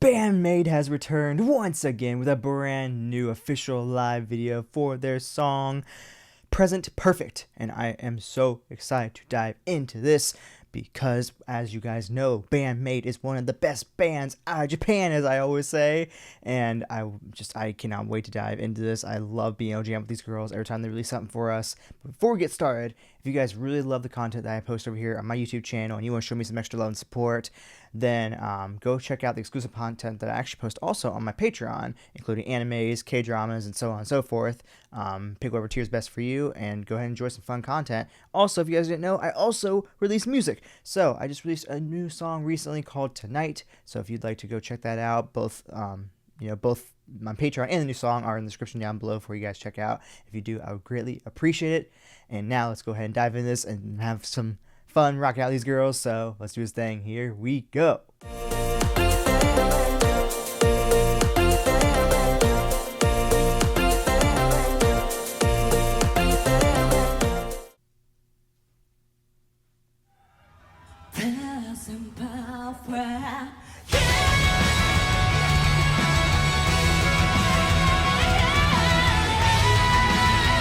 BAND-MAID has returned once again with a brand new official live video for their song Present Perfect, and I am so excited to dive into this because, as you guys know, BAND-MAID is one of the best bands out of Japan, as I always say, and I cannot wait to dive into this. I love being able to jam with these girls every time they release something for us. But before we get started, if you guys really love the content that I post over here on my YouTube channel and you want to show me some extra love and support, then go check out the exclusive content that I actually post also on my Patreon, including animes, K-dramas, and so on and so forth. Pick whatever tier is best for you and go ahead and enjoy some fun content. Also, if you guys didn't know, I also release music. So I just released a new song recently called Tonight. So if you'd like to go check that out, both my Patreon and the new song are in the description down below for you guys to check out. If you do, I would greatly appreciate it. And now let's go ahead and dive into this and have some fun rocking out these girls. So let's do this thing. Here we go.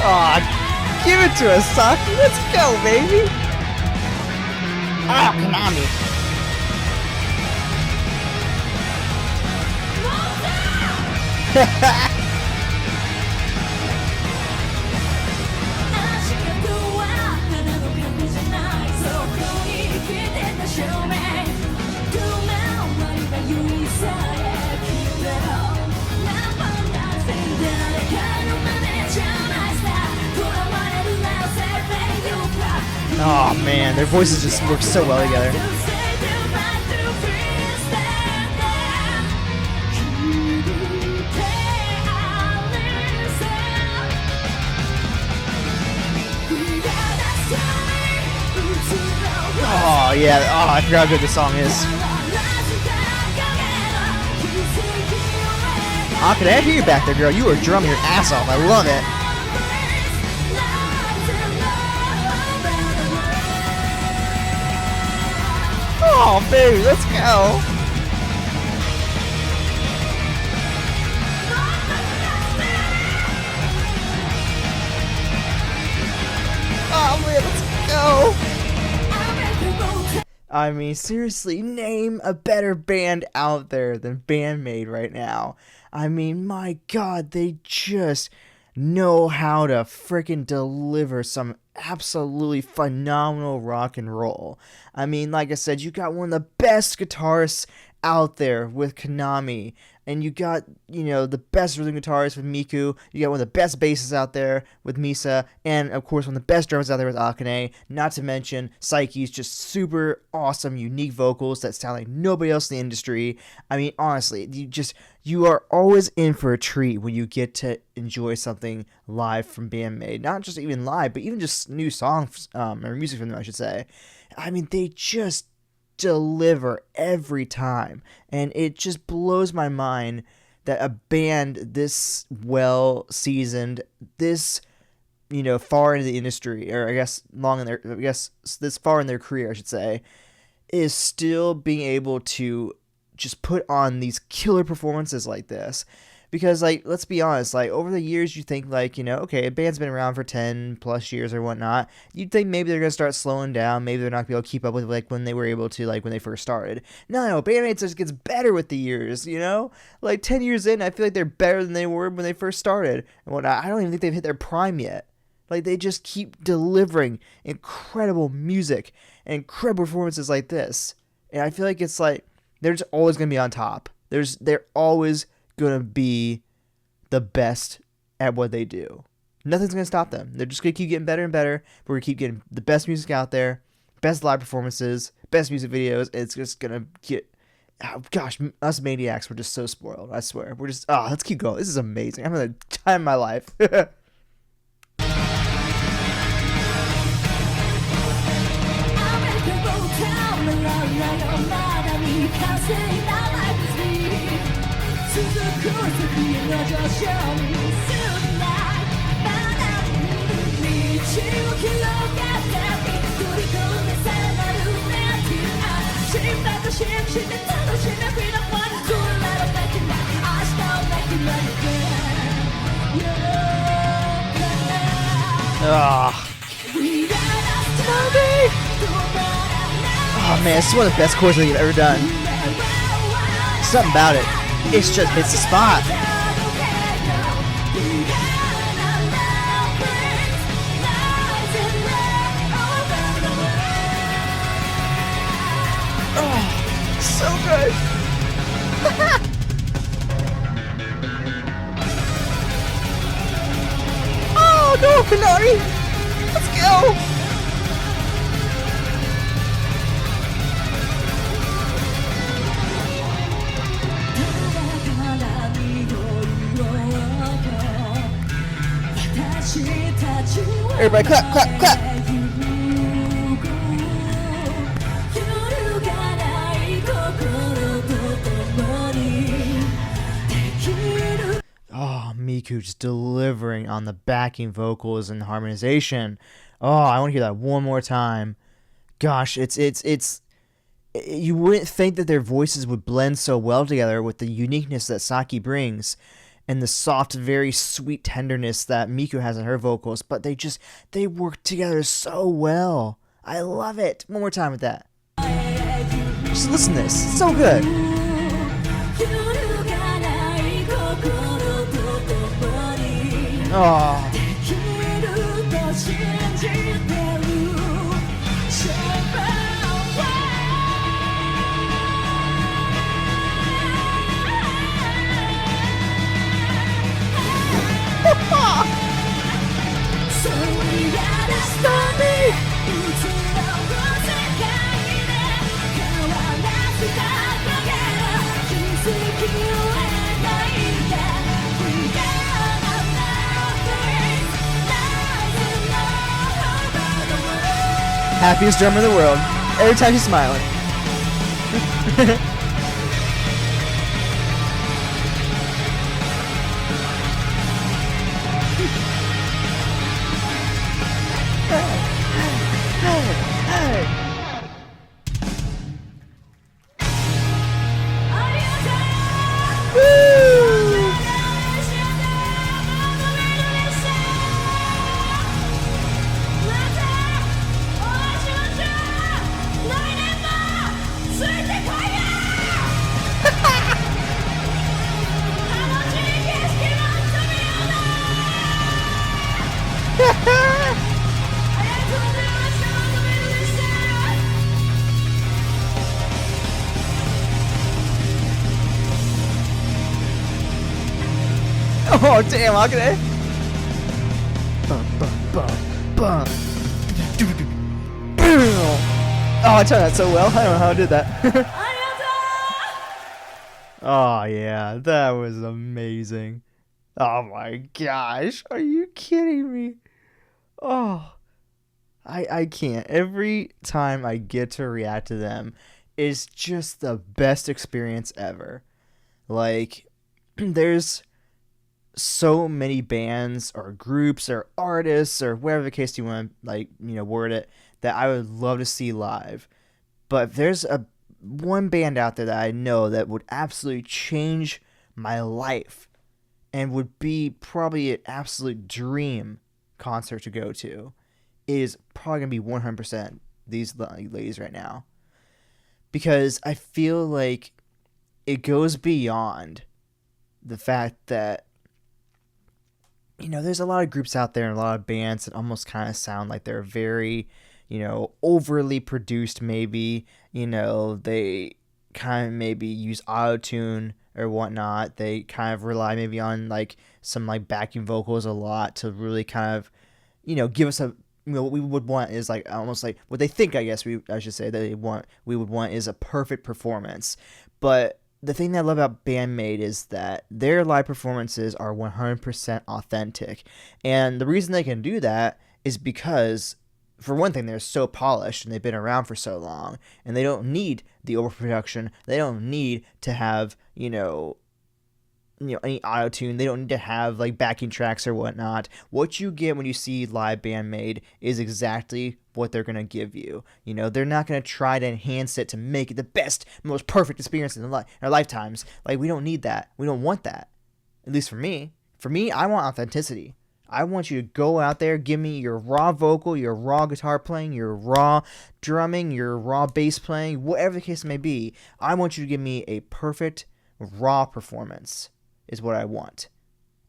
Aw, give it to us, Saki. Let's go, baby. Ah, Konami. Oh man, their voices just work so well together. Oh yeah, oh I forgot how good this song is. Oh, can I hear you back there, girl? You are drumming your ass off. I love it. Oh, baby, let's go. Oh, man, let's go. I mean, seriously, name a better band out there than BAND-MAID right now. I mean, my God, they just know how to freaking deliver some absolutely phenomenal rock and roll. I mean, like I said, you got one of the best guitarists out there with Konami, and you got, the best rhythm guitarist with Miku, you got one of the best bassists out there with Misa, and of course one of the best drummers out there with Akane, not to mention Psyche's just super awesome, unique vocals that sound like nobody else in the industry. I mean, honestly, you are always in for a treat when you get to enjoy something live from BAND-MAID. Not just even live, but even just new songs, or music from them, I should say. I mean, they just deliver every time, and it just blows my mind that a band this well seasoned, this far into the industry, or I guess this far in their career, I should say, is still being able to just put on these killer performances like this. Because, let's be honest, over the years, you think, okay, a band's been around for 10 plus years or whatnot. You'd think maybe they're going to start slowing down. Maybe they're not going to be able to keep up with, when they were able to, when they first started. No, BAND-MAID just gets better with the years, 10 years in, I feel like they're better than they were when they first started. And whatnot. I don't even think they've hit their prime yet. They just keep delivering incredible music and incredible performances like this. And I feel like it's they're just always going to be on top. They're always going to be the best at what they do. Nothing's going to stop them. They're just going to keep getting better and better. We're going to keep getting the best music out there, best live performances, best music videos. It's just going to get, oh gosh, us maniacs, we're just so spoiled. I swear. We're just, let's keep going. This is amazing. I'm having the time of my life. Ah. Oh man, this is one of the best choruses you've ever done. Something about it. It just hits the spot. Oh, so good. Oh no, Kanari! Let's go! Everybody clap, clap, clap! Oh, Miku just delivering on the backing vocals and harmonization. Oh, I want to hear that one more time. Gosh, it's you wouldn't think that their voices would blend so well together with the uniqueness that Saki brings and the soft, very sweet tenderness that Miku has in her vocals, but they work together so well. I love it. One more time with that. Just listen to this. It's so good. Oh. Happiest drummer in the world. Every time she's smiling. Oh damn, look at it. Oh, I turned that so well. I don't know how I did that. Oh yeah, that was amazing. Oh my gosh, are you kidding me? Oh, I can't. Every time I get to react to them is just the best experience ever. Like, there's so many bands or groups or artists or whatever the case you want to word it, that I would love to see live. But if there's one band out there that I know that would absolutely change my life and would be probably an absolute dream concert to go to, it is probably going to be 100% these ladies right now. Because I feel like it goes beyond the fact that, there's a lot of groups out there and a lot of bands that almost kind of sound like they're very, overly produced maybe. They kind of maybe use auto-tune or whatnot. They kind of rely maybe on some backing vocals a lot to really kind of, give us a, what we would want is almost what they think, I guess I should say, we would want is a perfect performance. But the thing that I love about BAND-MAID is that their live performances are 100% authentic. And the reason they can do that is because, for one thing, they're so polished and they've been around for so long, and they don't need the overproduction. They don't need to have, any auto-tune. They don't need to have backing tracks or whatnot. What you get when you see live BAND-MAID is exactly what they're going to give you. They're not going to try to enhance it to make it the best, most perfect experience in our lifetimes. We don't need that. We don't want that. At least for me. For me, I want authenticity. I want you to go out there, give me your raw vocal, your raw guitar playing, your raw drumming, your raw bass playing, whatever the case may be. I want you to give me a perfect raw performance is what I want.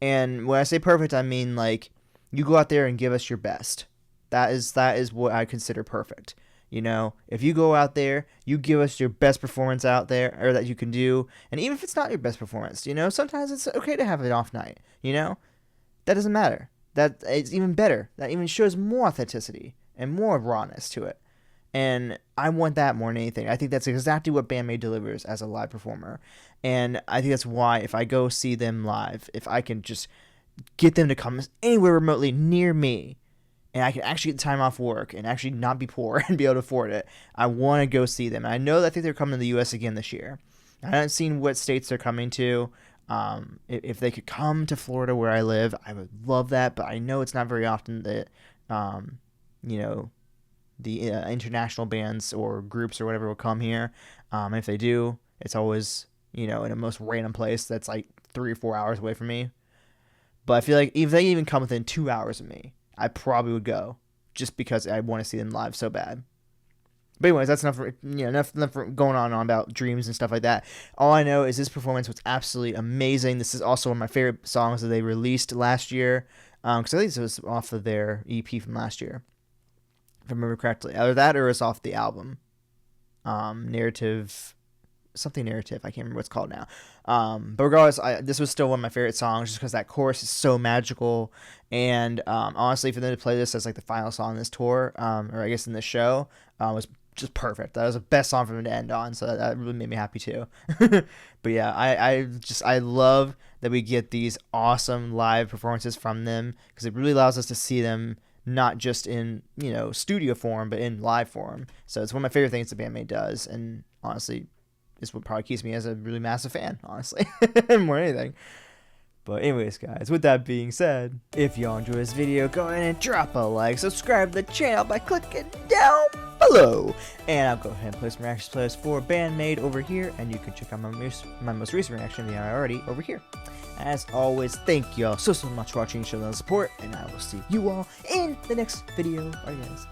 And when I say perfect, I mean like you go out there and give us your best. That is what I consider perfect. You know, if you go out there, you give us your best performance out there, or that you can do, and even if it's not your best performance, you know, sometimes it's okay to have an off night, you know? That doesn't matter. That it's even better. That even shows more authenticity and more rawness to it. And I want that more than anything. I think that's exactly what BAND-MAID delivers as a live performer. And I think that's why if I go see them live, if I can just get them to come anywhere remotely near me, and I can actually get time off work and actually not be poor and be able to afford it, I want to go see them. And I know that I think they're coming to the U.S. again this year. I haven't seen what states they're coming to. If they could come to Florida where I live, I would love that. But I know it's not very often that, you know, the international bands or groups or whatever will come here. And if they do, it's always, you know, in a most random place that's like 3 or 4 hours away from me. But I feel like if they even come within 2 hours of me, I probably would go just because I want to see them live so bad. But anyways, that's enough for going on about dreams and stuff like that. All I know is this performance was absolutely amazing. This is also one of my favorite songs that they released last year. Because I think this was off of their EP from last year, if I remember correctly. Either that or it's off the album. Narrative. Something narrative. I can't remember what it's called now. But regardless, this was still one of my favorite songs just because that chorus is so magical. And honestly, for them to play this as like the final song in this tour, or I guess in this show, was just perfect. That was the best song for them to end on. So that really made me happy too. But yeah, I love that we get these awesome live performances from them because it really allows us to see them not just in, you know, studio form, but in live form. So it's one of my favorite things the BAND-MAID does. And honestly, is what probably keeps me as a really massive fan, honestly, more than anything. But anyways, guys, with that being said, if y'all enjoyed this video, go ahead and drop a like, subscribe to the channel by clicking down below, and I'll go ahead and place my reaction playlist for BAND-MAID over here, and you can check out my most recent reaction video already over here. As always, thank y'all so much for watching, show them support, and I will see you all in the next video. Bye, guys.